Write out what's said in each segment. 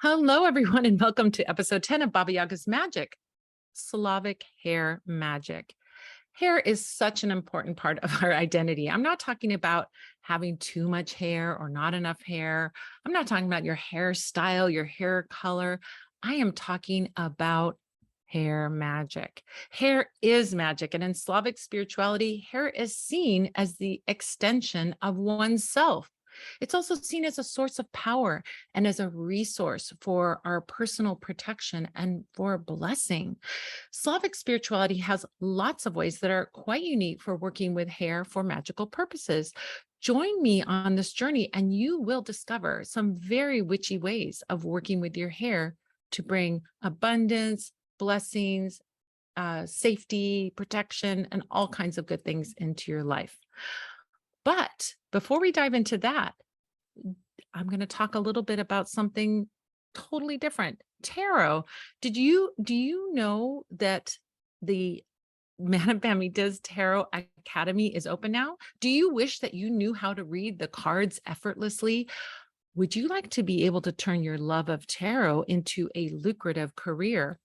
Hello, everyone, and welcome to episode 10 of Baba Yaga's Magic, Slavic hair magic. Hair is such an important part of our identity. I'm not talking about having too much hair or not enough hair. I'm not talking about your hairstyle, your hair color. I am talking about hair magic. Hair is magic. And in Slavic spirituality, hair is seen as the extension of oneself. It's also seen as a source of power and as a resource for our personal protection and for blessing. Slavic spirituality has lots of ways that are quite unique for working with hair for magical purposes. Join me on this journey, and you will discover some very witchy ways of working with your hair to bring abundance, blessings, safety, protection, and all kinds of good things into your life. But before we dive into that, I'm going to talk a little bit about something totally different. Tarot. Do you know that the Madame Bamida's Tarot Academy is open now? Do you wish that you knew how to read the cards effortlessly? Would you like to be able to turn your love of tarot into a lucrative career?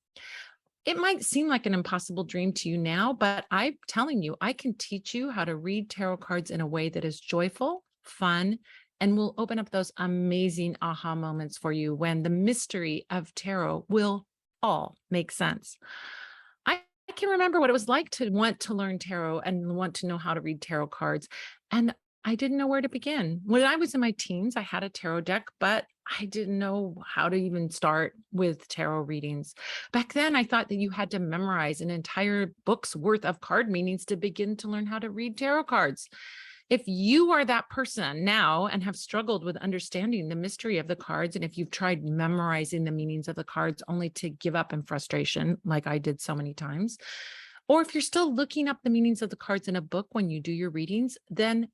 It might seem like an impossible dream to you now, but I'm telling you, I can teach you how to read tarot cards in a way that is joyful, fun, and will open up those amazing aha moments for you when the mystery of tarot will all make sense. I can remember what it was like to want to learn tarot and want to know how to read tarot cards. And I didn't know where to begin. When I was in my teens, I had a tarot deck, but I didn't know how to even start with tarot readings. Back then, I thought that you had to memorize an entire book's worth of card meanings to begin to learn how to read tarot cards. If you are that person now and have struggled with understanding the mystery of the cards, and if you've tried memorizing the meanings of the cards only to give up in frustration, like I did so many times, or if you're still looking up the meanings of the cards in a book when you do your readings, then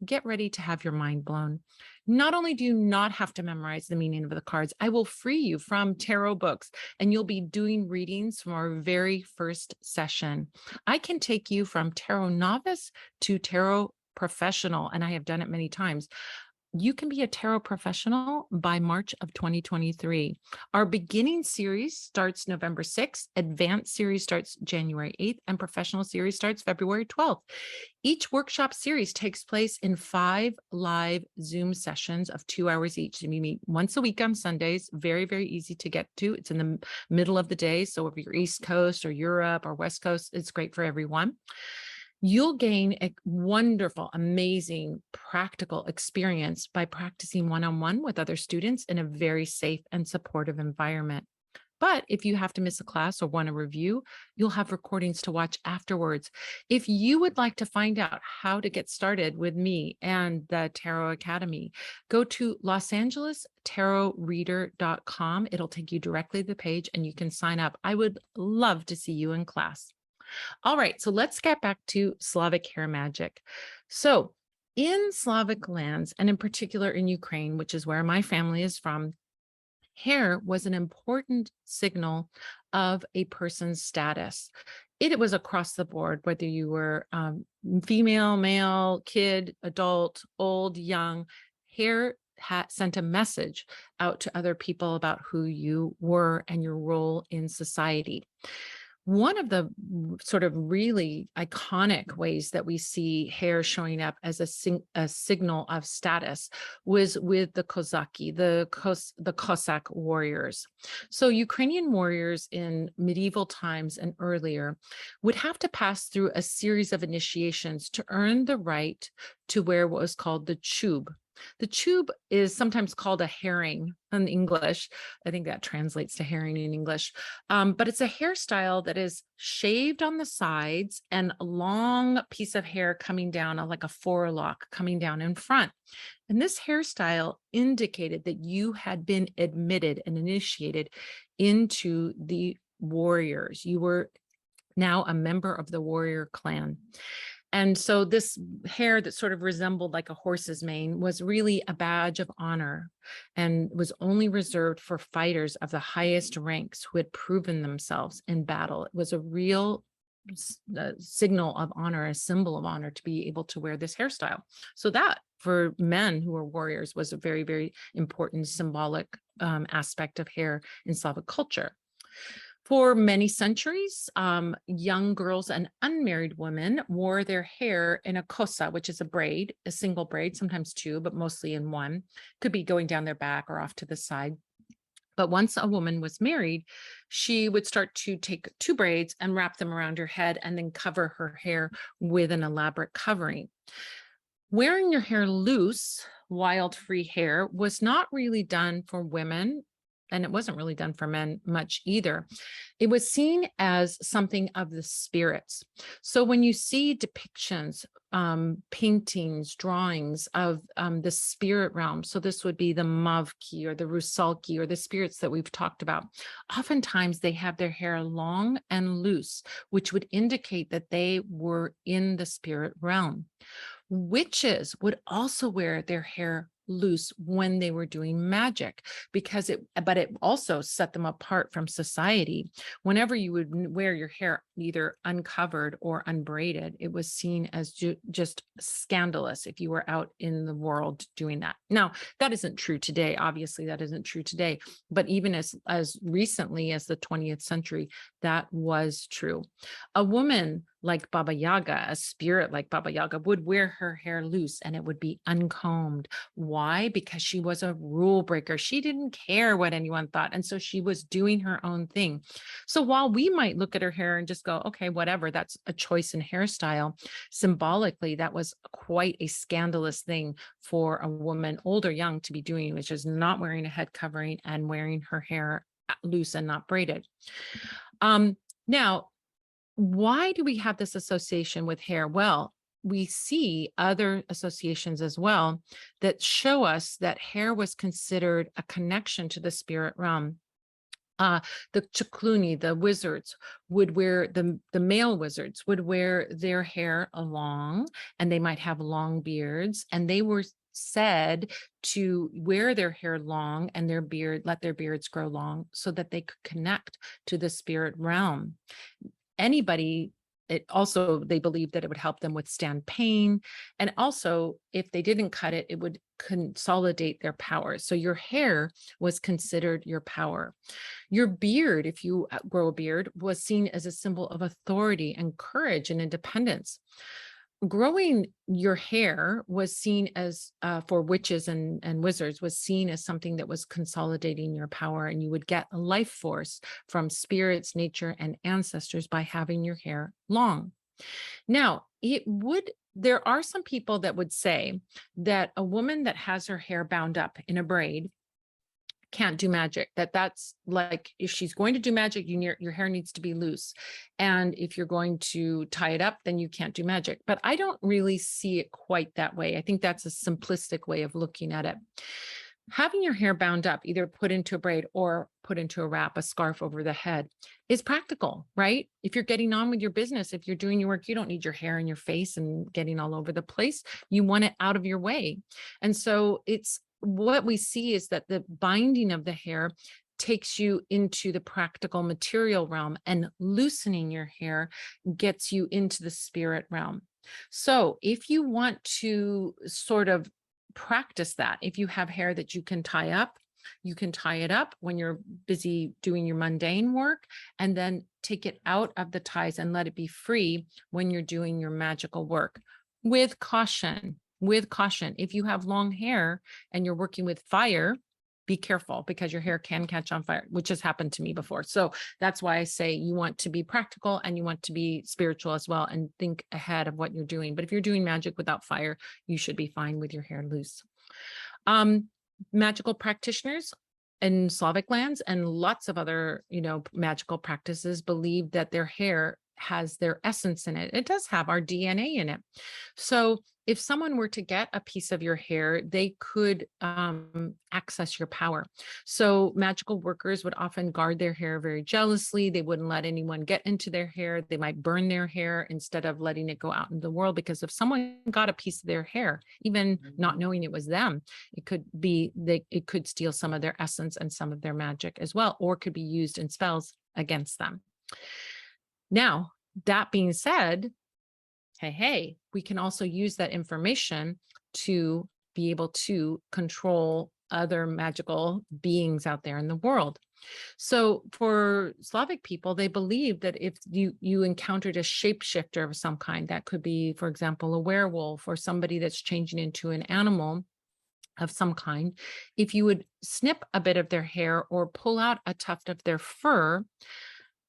get ready to have your mind blown. Not only do you not have to memorize the meaning of the cards, I will free you from tarot books, and you'll be doing readings from our very first session. I can take you from tarot novice to tarot professional, and I have done it many times. You can be a tarot professional by March of 2023. Our beginning series starts November 6th, advanced series starts January 8th, and professional series starts February 12th. Each workshop series takes place in 5 live Zoom sessions of 2 hours each. And we meet once a week on Sundays, very, very easy to get to. It's in the middle of the day. So if you're East Coast or Europe or West Coast, it's great for everyone. You'll gain a wonderful, amazing, practical experience by practicing one-on-one with other students in a very safe and supportive environment. But if you have to miss a class or want a review, you'll have recordings to watch afterwards. If you would like to find out how to get started with me and the Tarot Academy, go to losangelestaroreader.com. It'll take you directly to the page and you can sign up. I would love to see you in class. All right, so let's get back to Slavic hair magic. So in Slavic lands, and in particular in Ukraine, which is where my family is from, hair was an important signal of a person's status. It was across the board, whether you were female, male, kid, adult, old, young. Hair sent a message out to other people about who you were and your role in society. One of the sort of really iconic ways that we see hair showing up as a signal of status was with the Kozaki, the Cossack warriors. So Ukrainian warriors in medieval times and earlier would have to pass through a series of initiations to earn the right to wear what was called the chub. The chub is sometimes called a herring in English. I think that translates to herring in English. But it's a hairstyle that is shaved on the sides and a long piece of hair coming down, like a forelock coming down in front. And this hairstyle indicated that you had been admitted and initiated into the warriors. You were now a member of the warrior clan. And so this hair that sort of resembled like a horse's mane was really a badge of honor and was only reserved for fighters of the highest ranks who had proven themselves in battle. It was a real signal of honor, a symbol of honor to be able to wear this hairstyle. So that for men who were warriors was a very, very important symbolic aspect of hair in Slavic culture. For many centuries, young girls and unmarried women wore their hair in a kosa, which is a braid, a single braid, sometimes two, but mostly in one. Could be going down their back or off to the side. But once a woman was married, she would start to take two braids and wrap them around her head and then cover her hair with an elaborate covering. Wearing your hair loose, wild free hair was not really done for women, and it wasn't really done for men much either. It was seen as something of the spirits. So when you see depictions, paintings, drawings of the spirit realm, so this would be the mavki or the rusalki or the spirits that we've talked about, oftentimes they have their hair long and loose, which would indicate that they were in the spirit realm. Witches would also wear their hair loose when they were doing magic because it also set them apart from society. Whenever you would wear your hair either uncovered or unbraided, it was seen as just scandalous if you were out in the world doing that. Now, that isn't true today. Obviously, that isn't true today. But even as recently as the 20th century, that was true. A woman like Baba Yaga, a spirit like Baba Yaga, would wear her hair loose and it would be uncombed. Why? Because she was a rule breaker. She didn't care what anyone thought. And so she was doing her own thing. So while we might look at her hair and just go, okay, whatever, that's a choice in hairstyle, symbolically, that was quite a scandalous thing for a woman, old or young, to be doing, which is not wearing a head covering and wearing her hair loose and not braided. Now, why do we have this association with hair? Well, we see other associations as well that show us that hair was considered a connection to the spirit realm. The Chakluni, the wizards, would wear, the male wizards would wear their hair long, and they might have long beards, and they were said to wear their hair long and let their beards grow long so that they could connect to the spirit realm. They believed that it would help them withstand pain. And also, if they didn't cut it, it would consolidate their power. So your hair was considered your power. Your beard, if you grow a beard, was seen as a symbol of authority and courage and independence. Growing your hair was seen as, for witches and wizards, was seen as something that was consolidating your power, and you would get a life force from spirits, nature, and ancestors by having your hair long. Now, there are some people that would say that a woman that has her hair bound up in a braid can't do magic, that's like, if she's going to do magic, your hair needs to be loose. And if you're going to tie it up, then you can't do magic. But I don't really see it quite that way. I think that's a simplistic way of looking at it. Having your hair bound up, either put into a braid or put into a wrap, a scarf over the head, is practical, right? If you're getting on with your business, if you're doing your work, you don't need your hair in your face and getting all over the place. You want it out of your way. And so what we see is that the binding of the hair takes you into the practical material realm, and loosening your hair gets you into the spirit realm. So if you want to sort of practice that, if you have hair that you can tie up, you can tie it up when you're busy doing your mundane work, and then take it out of the ties and let it be free when you're doing your magical work. With caution. If you have long hair and you're working with fire, be careful, because your hair can catch on fire, which has happened to me before. So that's why I say you want to be practical and you want to be spiritual as well, and think ahead of what you're doing. But if you're doing magic without fire, you should be fine with your hair loose. Magical practitioners in Slavic lands and lots of other, magical practices believe that their hair has their essence in it. It does have our DNA in it. So if someone were to get a piece of your hair, they could access your power. So magical workers would often guard their hair very jealously. They wouldn't let anyone get into their hair. They might burn their hair instead of letting it go out in the world, because if someone got a piece of their hair, even not knowing it was them, it could steal some of their essence and some of their magic as well, or could be used in spells against them. Now, That being said, hey, we can also use that information to be able to control other magical beings out there in the world. So for Slavic people, they believe that if you encountered a shapeshifter of some kind, that could be, for example, a werewolf or somebody that's changing into an animal of some kind, if you would snip a bit of their hair or pull out a tuft of their fur,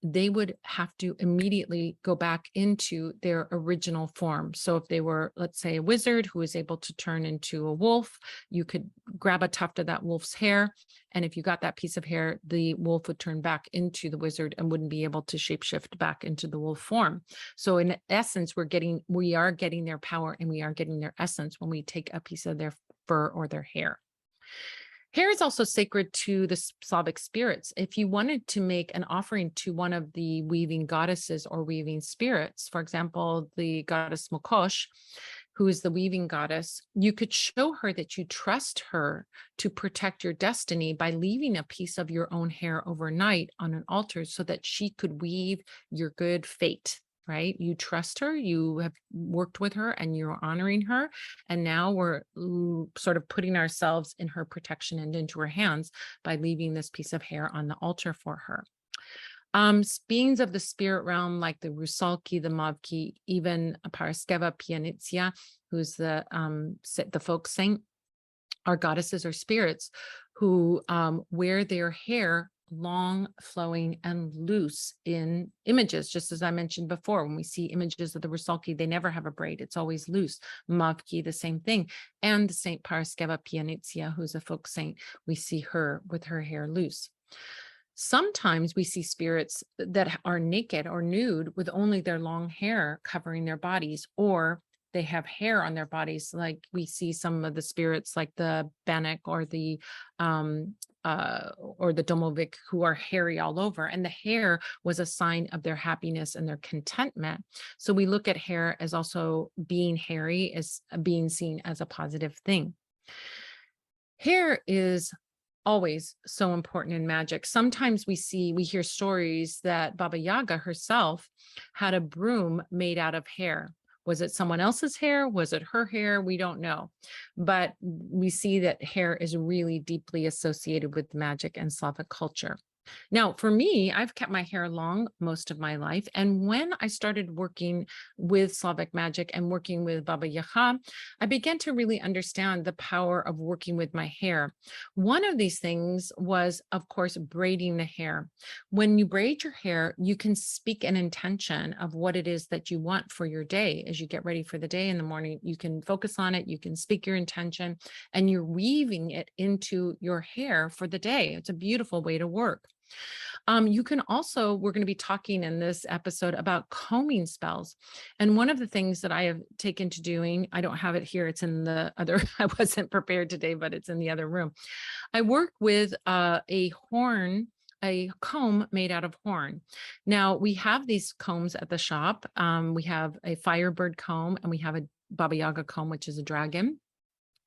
they would have to immediately go back into their original form. So if they were, let's say, a wizard who was able to turn into a wolf, you could grab a tuft of that wolf's hair. And if you got that piece of hair, the wolf would turn back into the wizard and wouldn't be able to shapeshift back into the wolf form. So in essence, we are getting their power and we are getting their essence when we take a piece of their fur or their hair. Hair is also sacred to the Slavic spirits. If you wanted to make an offering to one of the weaving goddesses or weaving spirits, for example, the goddess Mokosh, who is the weaving goddess, you could show her that you trust her to protect your destiny by leaving a piece of your own hair overnight on an altar so that she could weave your good fate. Right? You trust her, you have worked with her and you're honoring her. And now we're sort of putting ourselves in her protection and into her hands by leaving this piece of hair on the altar for her. Beings of the spirit realm, like the Rusalki, the Mavki, even Paraskeva Pianitsia, who's the folk saint, are goddesses or spirits who wear their hair long, flowing, and loose in images. Just as I mentioned before, when we see images of the Rusalki, they never have a braid. It's always loose. Mavki, the same thing. And the Saint Paraskeva Pianitsia, who's a folk saint, we see her with her hair loose. Sometimes we see spirits that are naked or nude with only their long hair covering their bodies, or they have hair on their bodies. Like we see some of the spirits like the Bannock or the Domovic, who are hairy all over, and the hair was a sign of their happiness and their contentment. So we look at hair as also being hairy, as being seen as a positive thing. Hair is always so important in magic. Sometimes we hear stories that Baba Yaga herself had a broom made out of hair. Was it someone else's hair? Was it her hair? We don't know. But we see that hair is really deeply associated with magic and Slavic culture. Now, for me, I've kept my hair long most of my life. And when I started working with Slavic magic and working with Baba Yaga, I began to really understand the power of working with my hair. One of these things was, of course, braiding the hair. When you braid your hair, you can speak an intention of what it is that you want for your day. As you get ready for the day in the morning, you can focus on it, you can speak your intention, and you're weaving it into your hair for the day. It's a beautiful way to work. You can also, we're going to be talking in this episode about combing spells. And one of the things that I have taken to doing, I don't have it here, it's in the other, I wasn't prepared today, but it's in the other room. I work with a comb made out of horn. Now we have these combs at the shop. We have a Firebird comb and we have a Baba Yaga comb, which is a dragon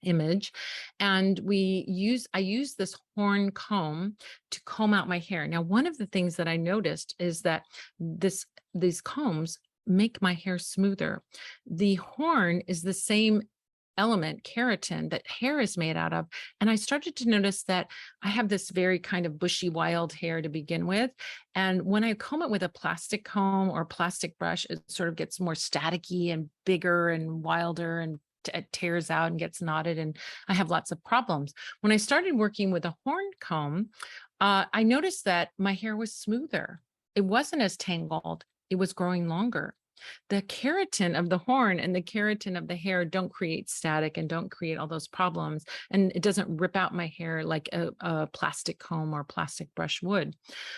image, and I use this horn comb to comb out my hair. Now, one of the things that I noticed is that these combs make my hair smoother. The horn is the same element, keratin, that hair is made out of. And I started to notice that I have this very kind of bushy, wild hair to begin with. And when I comb it with a plastic comb or plastic brush, it sort of gets more staticky and bigger and wilder, and it tears out and gets knotted, and I have lots of problems. When I started working with a horn comb, I noticed that my hair was smoother. It wasn't as tangled. It was growing longer. The keratin of the horn and the keratin of the hair don't create static and don't create all those problems. And it doesn't rip out my hair like a plastic comb or plastic brush would.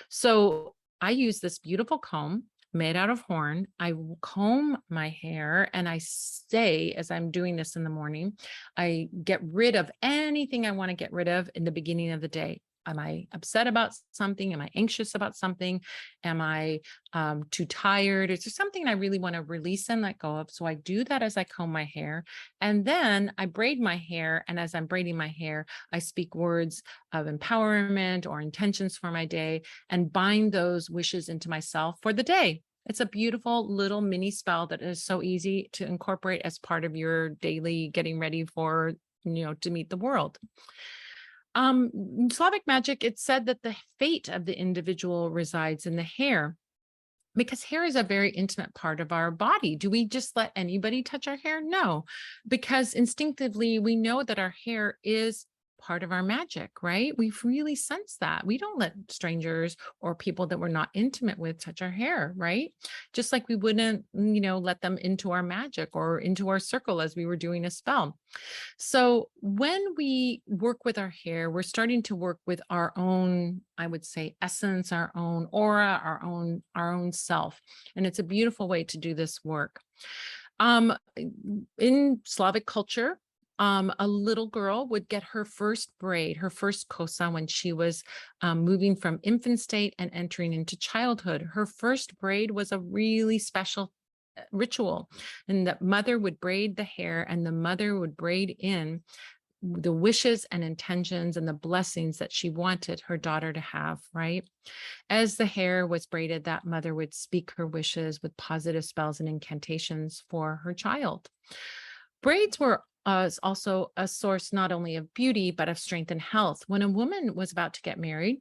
So I use this beautiful comb made out of horn. I comb my hair and I say, as I'm doing this in the morning, I get rid of anything I want to get rid of in the beginning of the day. Am I upset about something? Am I anxious about something? Am I too tired? Is there something I really want to release and let go of? So I do that as I comb my hair. And then I braid my hair. And as I'm braiding my hair, I speak words of empowerment or intentions for my day and bind those wishes into myself for the day. It's a beautiful little mini spell that is so easy to incorporate as part of your daily getting ready for, to meet the world. In Slavic magic, it's said that the fate of the individual resides in the hair, because hair is a very intimate part of our body. Do we just let anybody touch our hair? No, because instinctively we know that our hair is part of our magic, right? We really sense that. We don't let strangers or people that we're not intimate with touch our hair, right? Just like we wouldn't, let them into our magic or into our circle as we were doing a spell. So when we work with our hair, we're starting to work with our own, I would say, essence, our own aura, our own self. And it's a beautiful way to do this work. Um, in Slavic culture, a little girl would get her first braid, her first kosa, when she was moving from infant state and entering into childhood. Her first braid was a really special ritual, and the mother would braid the hair, and the mother would braid in the wishes and intentions and the blessings that she wanted her daughter to have, right? As the hair was braided, that mother would speak her wishes with positive spells and incantations for her child. Braids were also a source not only of beauty, but of strength and health. When a woman was about to get married,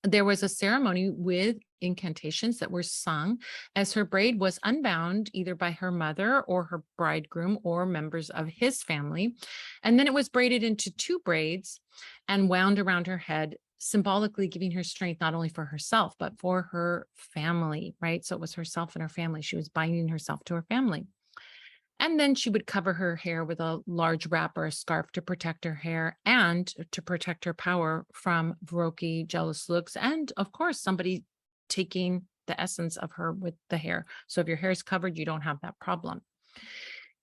there was a ceremony with incantations that were sung as her braid was unbound either by her mother or her bridegroom or members of his family. And then it was braided into two braids and wound around her head, symbolically giving her strength not only for herself, but for her family, right? So it was herself and her family. She was binding herself to her family. And then she would cover her hair with a large wrap or a scarf to protect her hair and to protect her power from Vroki, jealous looks, and of course, somebody taking the essence of her with the hair. So if your hair is covered, you don't have that problem.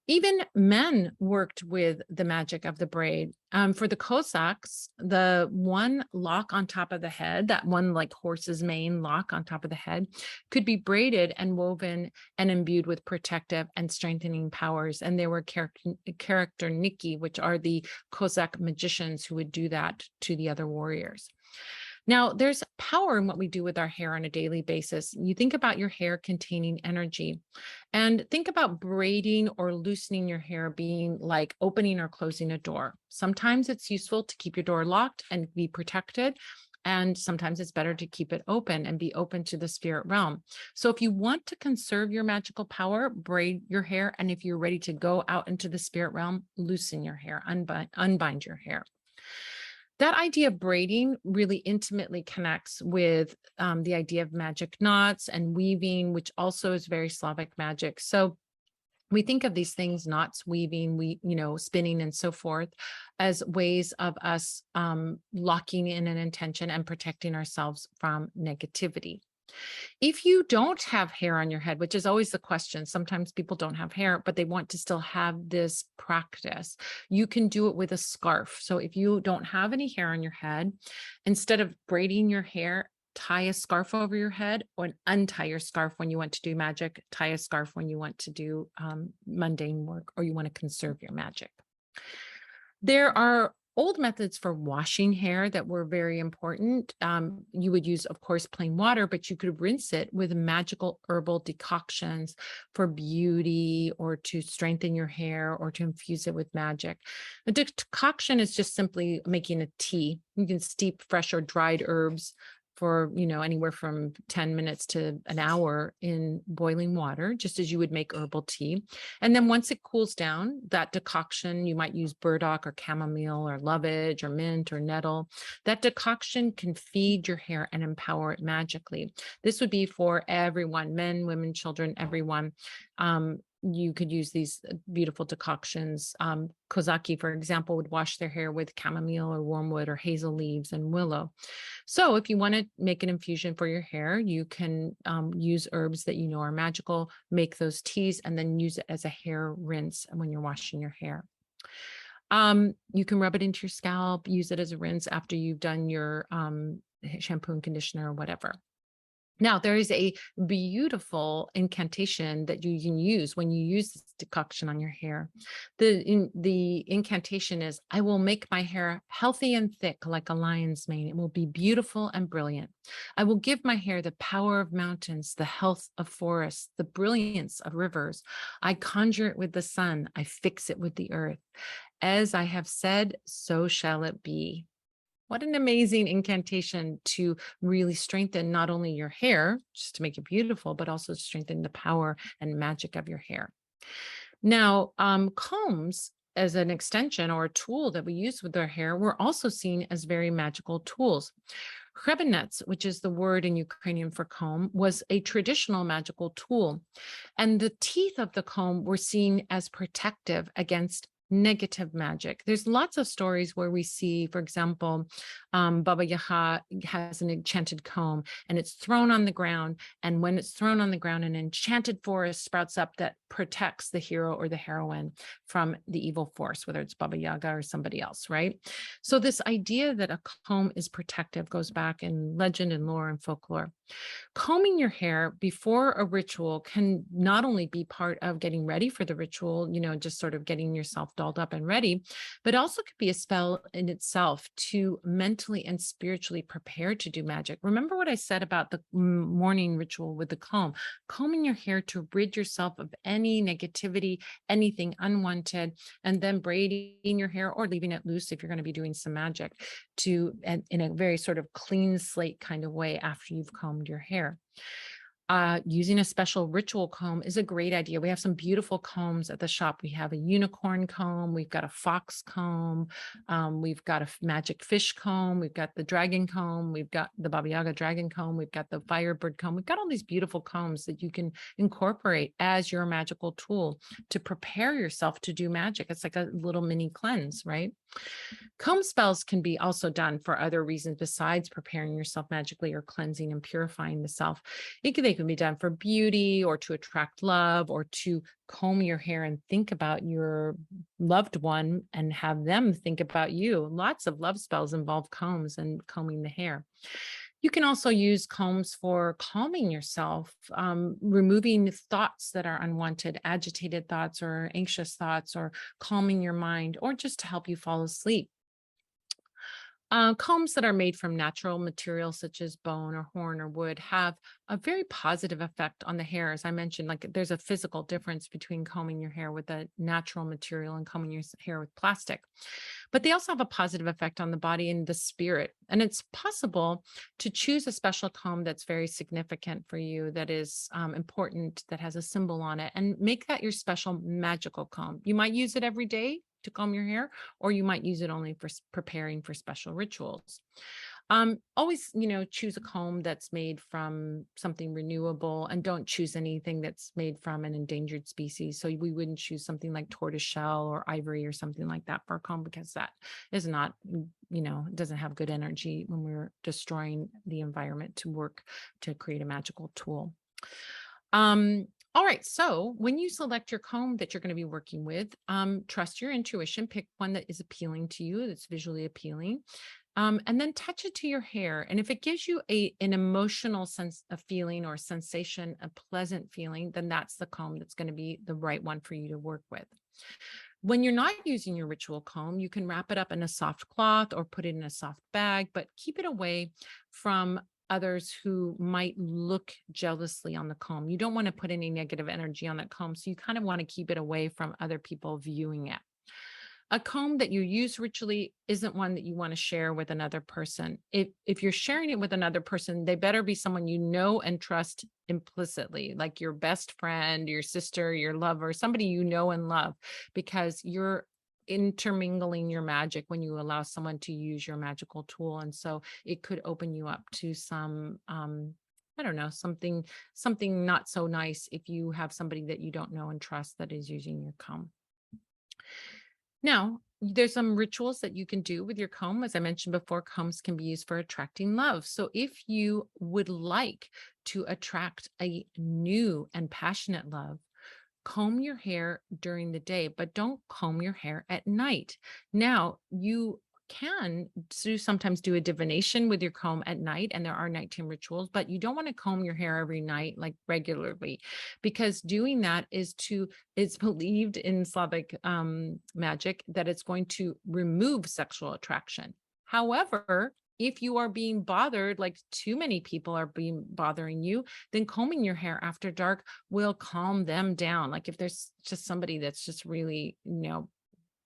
Even men worked with the magic of the braid. For the Cossacks, the one lock on top of the head, that one like horse's mane lock on top of the head, could be braided and woven and imbued with protective and strengthening powers. And there were character Niki, which are the Cossack magicians who would do that to the other warriors. Now, there's power in what we do with our hair on a daily basis. You think about your hair containing energy, and think about braiding or loosening your hair being like opening or closing a door. Sometimes it's useful to keep your door locked and be protected. And sometimes it's better to keep it open and be open to the spirit realm. So if you want to conserve your magical power, braid your hair. And if you're ready to go out into the spirit realm, loosen your hair, unbind your hair. That idea of braiding really intimately connects with the idea of magic knots and weaving, which also is very Slavic magic. So we think of these things, knots, weaving, spinning and so forth, as ways of us locking in an intention and protecting ourselves from negativity. If you don't have hair on your head, which is always the question, sometimes people don't have hair, but they want to still have this practice, you can do it with a scarf. So if you don't have any hair on your head, instead of braiding your hair, tie a scarf over your head, or untie your scarf when you want to do magic, tie a scarf when you want to do mundane work, or you want to conserve your magic. There are old methods for washing hair that were very important. You would use, of course, plain water, but you could rinse it with magical herbal decoctions for beauty or to strengthen your hair or to infuse it with magic. A decoction is just simply making a tea. You can steep fresh or dried herbs for, anywhere from 10 minutes to an hour in boiling water, just as you would make herbal tea. And then once it cools down, that decoction, you might use burdock or chamomile or lovage or mint or nettle. That decoction can feed your hair and empower it magically. This would be for everyone, men, women, children, everyone. You could use these beautiful decoctions. Kozaki, for example, would wash their hair with chamomile or wormwood or hazel leaves and willow. So if you want to make an infusion for your hair, you can use herbs that you know are magical, make those teas, and then use it as a hair rinse when you're washing your hair. You can rub it into your scalp, use it as a rinse after you've done your shampoo and conditioner or whatever. Now, there is a beautiful incantation that you can use when you use this decoction on your hair. The incantation is, I will make my hair healthy and thick like a lion's mane. It will be beautiful and brilliant. I will give my hair the power of mountains, the health of forests, the brilliance of rivers. I conjure it with the sun. I fix it with the earth. As I have said, so shall it be. What an amazing incantation to really strengthen not only your hair, just to make it beautiful, but also strengthen the power and magic of your hair. Now, combs as an extension or a tool that we use with our hair were also seen as very magical tools. Krebenets, which is the word in Ukrainian for comb, was a traditional magical tool. And the teeth of the comb were seen as protective against negative magic. There's lots of stories where we see, for example, Baba Yaga has an enchanted comb and it's thrown on the ground. And when it's thrown on the ground, an enchanted forest sprouts up that protects the hero or the heroine from the evil force, whether it's Baba Yaga or somebody else, right? So this idea that a comb is protective goes back in legend and lore and folklore. Combing your hair before a ritual can not only be part of getting ready for the ritual, just sort of getting yourself dolled up and ready, but also could be a spell in itself to mentally and spiritually prepare to do magic. Remember what I said about the morning ritual with the comb? Combing your hair to rid yourself of any negativity, anything unwanted, and then braiding your hair or leaving it loose if you're going to be doing some magic in a very sort of clean slate kind of way after you've combed your hair. Using a special ritual comb is a great idea. We have some beautiful combs at the shop. We have a unicorn comb, we've got a fox comb, we've got a magic fish comb, we've got the dragon comb, we've got the Baba Yaga dragon comb, we've got the firebird comb. We've got all these beautiful combs that you can incorporate as your magical tool to prepare yourself to do magic. It's like a little mini cleanse, right? Comb spells can be also done for other reasons besides preparing yourself magically or cleansing and purifying the self. They can be done for beauty or to attract love or to comb your hair and think about your loved one and have them think about you. Lots of love spells involve combs and combing the hair. You can also use combs for calming yourself, removing thoughts that are unwanted, agitated thoughts or anxious thoughts, or calming your mind, or just to help you fall asleep. Combs that are made from natural materials such as bone or horn or wood have a very positive effect on the hair. As I mentioned, like there's a physical difference between combing your hair with a natural material and combing your hair with plastic. But they also have a positive effect on the body and the spirit. And it's possible to choose a special comb that's very significant for you, that is important, that has a symbol on it, and make that your special magical comb. You might use it every day to comb your hair, or you might use it only for preparing for special rituals. Always, choose a comb that's made from something renewable, and don't choose anything that's made from an endangered species. So we wouldn't choose something like tortoiseshell or ivory or something like that for a comb, because that is not, doesn't have good energy when we're destroying the environment to work to create a magical tool. All right. So when you select your comb that you're going to be working with, trust your intuition, pick one that is appealing to you, that's visually appealing, and then touch it to your hair. And if it gives you an emotional sense of feeling or sensation, a pleasant feeling, then that's the comb that's going to be the right one for you to work with. When you're not using your ritual comb, you can wrap it up in a soft cloth or put it in a soft bag, but keep it away from others who might look jealously on the comb. You don't want to put any negative energy on that comb. So you kind of want to keep it away from other people viewing it. A comb that you use ritually isn't one that you want to share with another person. If you're sharing it with another person, they better be someone you know and trust implicitly, like your best friend, your sister, your lover, somebody you know and love, because you're intermingling your magic when you allow someone to use your magical tool. And so it could open you up to some I don't know, something not so nice if you have somebody that you don't know and trust that is using your comb. Now, there's some rituals that you can do with your comb. As I mentioned before, combs can be used for attracting love. So if you would like to attract a new and passionate love, comb your hair during the day, but don't comb your hair at night. Now, you can sometimes do a divination with your comb at night, and there are nighttime rituals, but you don't want to comb your hair every night, like regularly, because doing that it's believed in Slavic magic that it's going to remove sexual attraction. However, if you are being bothered, like too many people are being bothering you, then combing your hair after dark will calm them down. Like if there's just somebody that's just really,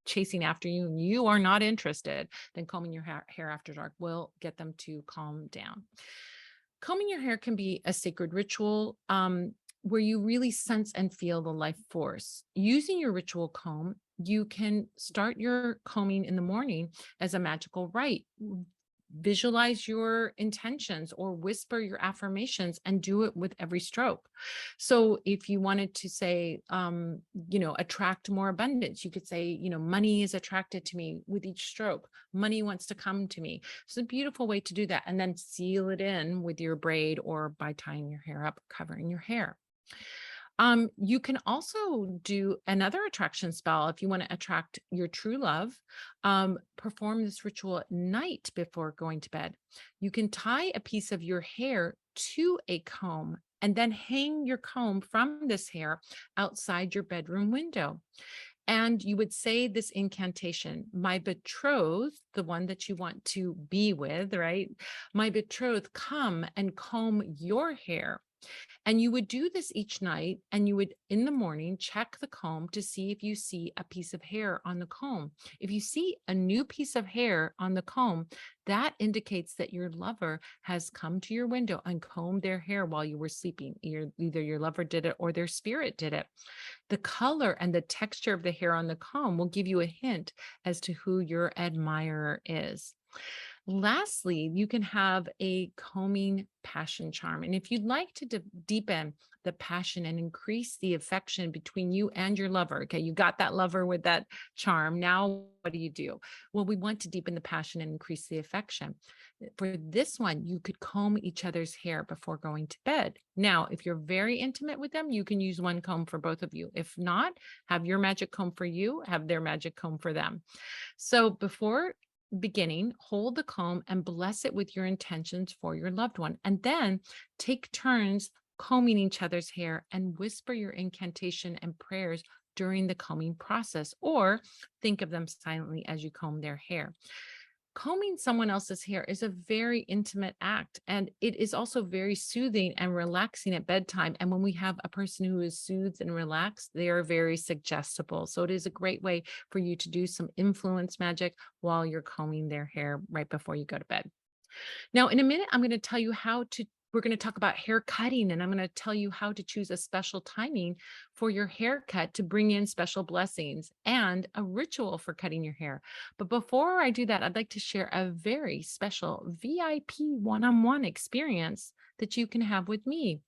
chasing after you and you are not interested, then combing your hair after dark will get them to calm down. Combing your hair can be a sacred ritual where you really sense and feel the life force. Using your ritual comb, you can start your combing in the morning as a magical rite. Visualize your intentions or whisper your affirmations and do it with every stroke. So if you wanted to say, attract more abundance, you could say, money is attracted to me with each stroke. Money wants to come to me. It's a beautiful way to do that. And then seal it in with your braid or by tying your hair up, covering your hair. You can also do another attraction spell if you want to attract your true love. Perform this ritual at night before going to bed. You can tie a piece of your hair to a comb and then hang your comb from this hair outside your bedroom window. And you would say this incantation: my betrothed, the one that you want to be with, right? My betrothed, come and comb your hair. And you would do this each night, and you would, in the morning, check the comb to see if you see a piece of hair on the comb. If you see a new piece of hair on the comb, that indicates that your lover has come to your window and combed their hair while you were sleeping. Either your lover did it or their spirit did it. The color and the texture of the hair on the comb will give you a hint as to who your admirer is. Lastly, you can have a combing passion charm. And if you'd like to deepen the passion and increase the affection between you and your lover, okay, you got that lover with that charm. Now, what do? Well, we want to deepen the passion and increase the affection. For this one, you could comb each other's hair before going to bed. Now, if you're very intimate with them, you can use one comb for both of you. If not, have your magic comb for you, have their magic comb for them. So before beginning, hold the comb and bless it with your intentions for your loved one. And then take turns combing each other's hair and whisper your incantation and prayers during the combing process, or think of them silently as you comb their hair. Combing someone else's hair is a very intimate act, and it is also very soothing and relaxing at bedtime. And when we have a person who is soothed and relaxed, they are very suggestible. So it is a great way for you to do some influence magic while you're combing their hair right before you go to bed. Now, in a minute, I'm going to tell you we're going to talk about hair cutting, and I'm going to tell you how to choose a special timing for your haircut to bring in special blessings and a ritual for cutting your hair. But before I do that, I'd like to share a very special VIP one-on-one experience that you can have with me.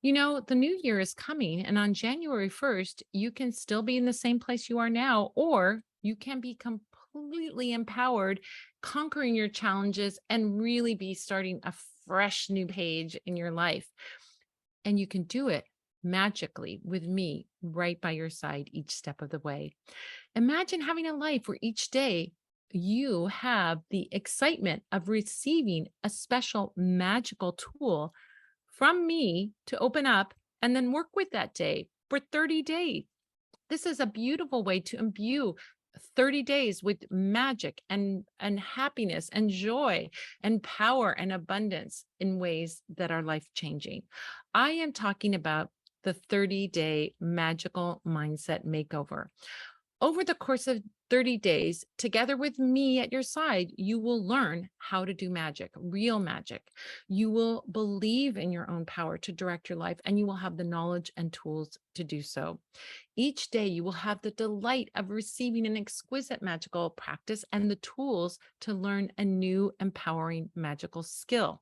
The new year is coming, and on January 1st, you can still be in the same place you are now, or you can be completely empowered, conquering your challenges, and really be starting a fresh new page in your life. And you can do it magically with me right by your side each step of the way. Imagine having a life where each day you have the excitement of receiving a special magical tool from me to open up and then work with that day for 30 days. This is a beautiful way to imbue 30 days with magic and happiness and joy and power and abundance in ways that are life-changing. I am talking about the 30-day magical mindset makeover. Over the course of 30 days, together with me at your side, you will learn how to do magic, real magic. You will believe in your own power to direct your life, and you will have the knowledge and tools to do so. Each day, you will have the delight of receiving an exquisite magical practice and the tools to learn a new empowering magical skill.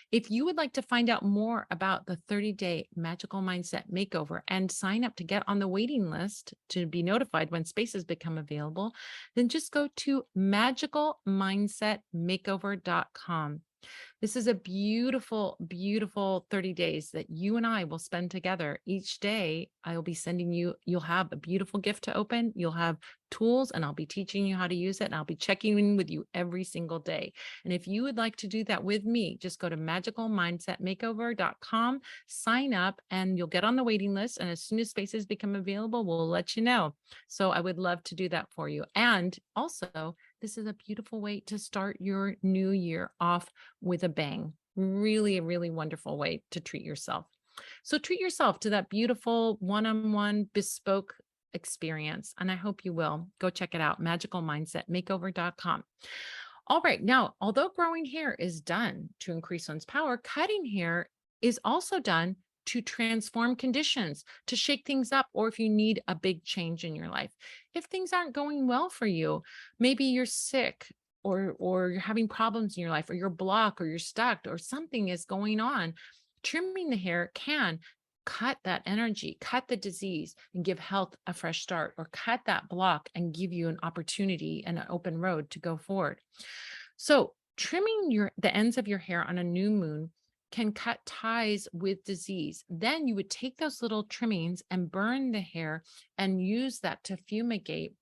If you would like to find out more about the 30-day magical mindset makeover and sign up to get on the waiting list to be notified when spaces become available, then just go to magicalmindsetmakeover.com. This is a beautiful, beautiful 30 days that you and I will spend together. Each day, I will be sending you, you'll have a beautiful gift to open. You'll have tools, and I'll be teaching you how to use it. And I'll be checking in with you every single day. And if you would like to do that with me, just go to magicalmindsetmakeover.com, sign up, and you'll get on the waiting list. And as soon as spaces become available, we'll let you know. So I would love to do that for you. And also, this is a beautiful way to start your new year off with a bang. Really, a really wonderful way to treat yourself. So treat yourself to that beautiful one-on-one bespoke experience. And I hope you will. Go check it out, magicalmindsetmakeover.com. All right. Now, although growing hair is done to increase one's power, cutting hair is also done to transform conditions, to shake things up, or if you need a big change in your life. If things aren't going well for you, maybe you're sick, or you're having problems in your life, or you're blocked, or you're stuck, or something is going on, trimming the hair can cut that energy, cut the disease, and give health a fresh start, or cut that block and give you an opportunity and an open road to go forward. So trimming the ends of your hair on a new moon can cut ties with disease. Then you would take those little trimmings and burn the hair and use that to fumigate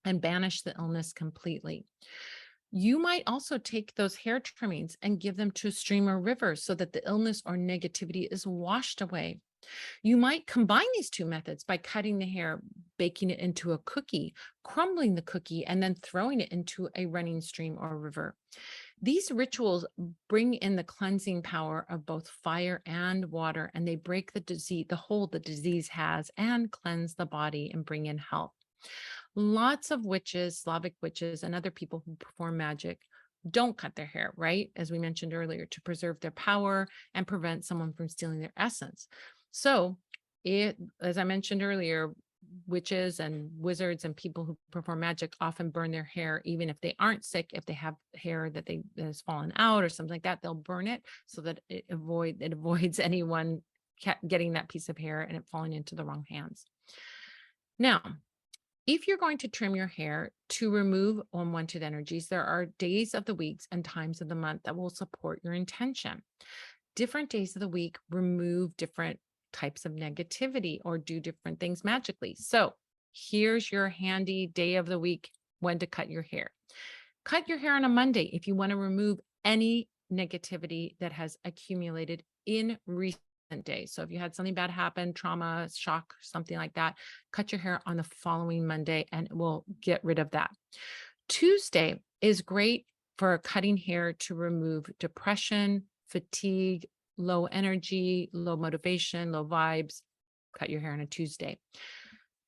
and banish the illness completely. You might also take those hair trimmings and give them to a stream or river so that the illness or negativity is washed away. You might combine these two methods by cutting the hair, baking it into a cookie, crumbling the cookie, and then throwing it into a running stream or river. These rituals bring in the cleansing power of both fire and water, and they break the disease, the hold the disease has, and cleanse the body and bring in health. Lots of witches, Slavic witches, and other people who perform magic don't cut their hair, right? As we mentioned earlier, to preserve their power and prevent someone from stealing their essence. So, as I mentioned earlier, witches and wizards and people who perform magic often burn their hair, even if they aren't sick. If they have hair that has fallen out or something like that, they'll burn it so that it avoids anyone getting that piece of hair and it falling into the wrong hands. Now, if you're going to trim your hair to remove unwanted energies, there are days of the weeks and times of the month that will support your intention. Different days of the week remove different types of negativity or do different things magically. So here's your handy day of the week when to cut your hair. Cut your hair on a Monday if you want to remove any negativity that has accumulated in recent days. So if you had something bad happen, trauma, shock, something like that, cut your hair on the following Monday and it will get rid of that. Tuesday is great for cutting hair to remove depression, fatigue, low energy, low motivation, low vibes. Cut your hair on a Tuesday.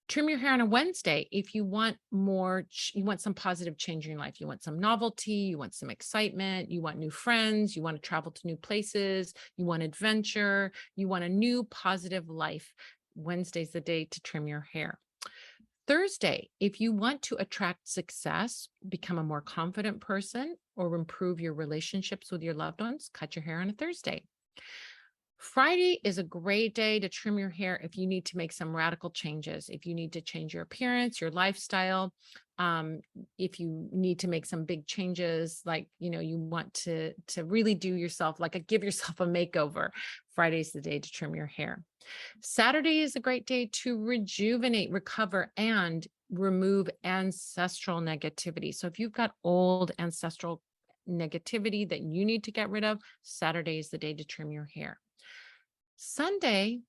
Trim your hair on a Wednesday if you want you want some positive change in your life. You want some novelty, you want some excitement, you want new friends, you want to travel to new places, you want adventure, you want a new positive life. Wednesday's the day to trim your hair. Thursday, if you want to attract success, become a more confident person, or improve your relationships with your loved ones, cut your hair on a Thursday. Friday is a great day to trim your hair if you need to make some radical changes, if you need to change your appearance, your lifestyle, if you need to make some big changes, like, you want to really do yourself, give yourself a makeover. Friday's the day to trim your hair. Saturday is a great day to rejuvenate, recover, and remove ancestral negativity. So if you've got old ancestral negativity that you need to get rid of, Saturday is the day to trim your hair. Sunday,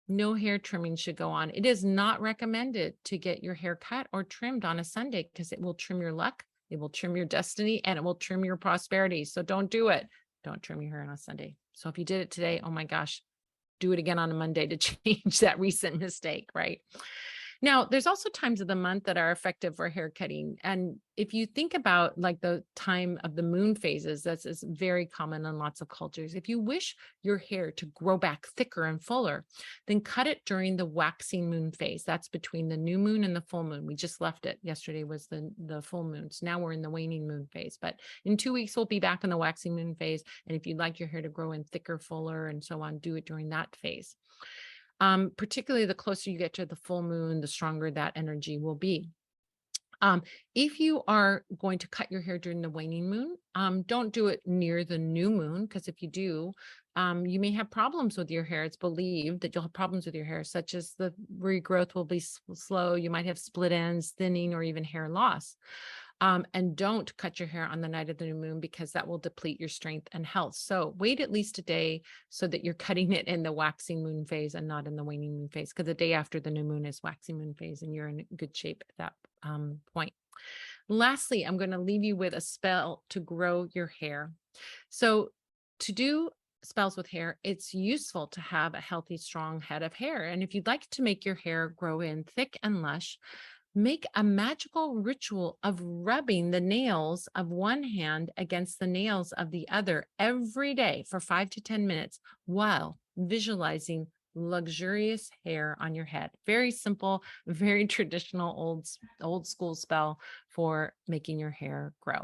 no hair trimming should go on. It is not recommended to get your hair cut or trimmed on a Sunday because it will trim your luck, it will trim your destiny, and it will trim your prosperity. So don't do it. Don't trim your hair on a Sunday. So if you did it today, oh my gosh, do it again on a Monday to change that recent mistake, right? Now, there's also times of the month that are effective for hair cutting. And if you think about the time of the moon phases, that's is very common in lots of cultures. If you wish your hair to grow back thicker and fuller, then cut it during the waxing moon phase. That's between the new moon and the full moon. We just left it. Yesterday was the full moon. So now we're in the waning moon phase. But in 2 weeks, we'll be back in the waxing moon phase. And if you'd like your hair to grow in thicker, fuller, and so on, do it during that phase. Particularly the closer you get to the full moon, the stronger that energy will be. Um, if you are going to cut your hair during the waning moon, don't do it near the new moon, because if you do, you may have problems with your hair. It's believed that you'll have problems with your hair, such as the regrowth will be slow. You might have split ends, thinning, or even hair loss. And don't cut your hair on the night of the new moon because that will deplete your strength and health. So wait at least a day so that you're cutting it in the waxing moon phase and not in the waning moon phase, because the day after the new moon is waxing moon phase and you're in good shape at that point. Lastly, I'm going to leave you with a spell to grow your hair. So, to do spells with hair, it's useful to have a healthy, strong head of hair. And if you'd like to make your hair grow in thick and lush, make a magical ritual of rubbing the nails of one hand against the nails of the other every day for 5 to 10 minutes while visualizing luxurious hair on your head. Very simple, very traditional old school spell for making your hair grow.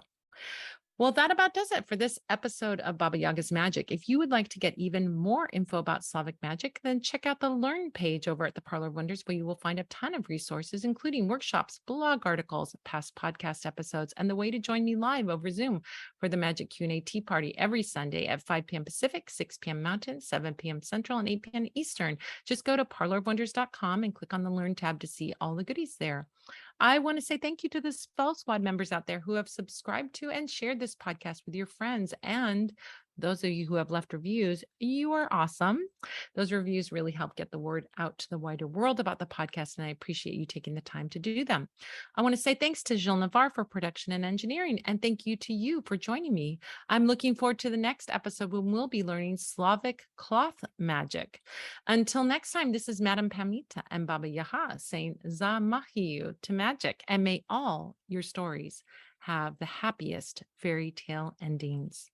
Well, that about does it for this episode of Baba Yaga's Magic. If you would like to get even more info about Slavic magic, then check out the Learn page over at the Parlour of Wonders, where you will find a ton of resources, including workshops, blog articles, past podcast episodes, and the way to join me live over Zoom for the Magic Q&A Tea Party every Sunday at 5 p.m. Pacific, 6 p.m. Mountain, 7 p.m. Central, and 8 p.m. Eastern. Just go to parlourofwonders.com and click on the Learn tab to see all the goodies there. I want to say thank you to the Spell Squad members out there who have subscribed to and shared this podcast with your friends. And those of you who have left reviews, you are awesome. Those reviews really help get the word out to the wider world about the podcast, and I appreciate you taking the time to do them. I want to say thanks to Gilles Navarre for production and engineering, and thank you to you for joining me. I'm looking forward to the next episode when we'll be learning Slavic cloth magic. Until next time, this is Madame Pamita and Baba Yaga saying Zamahiyu to magic, and may all your stories have the happiest fairy tale endings.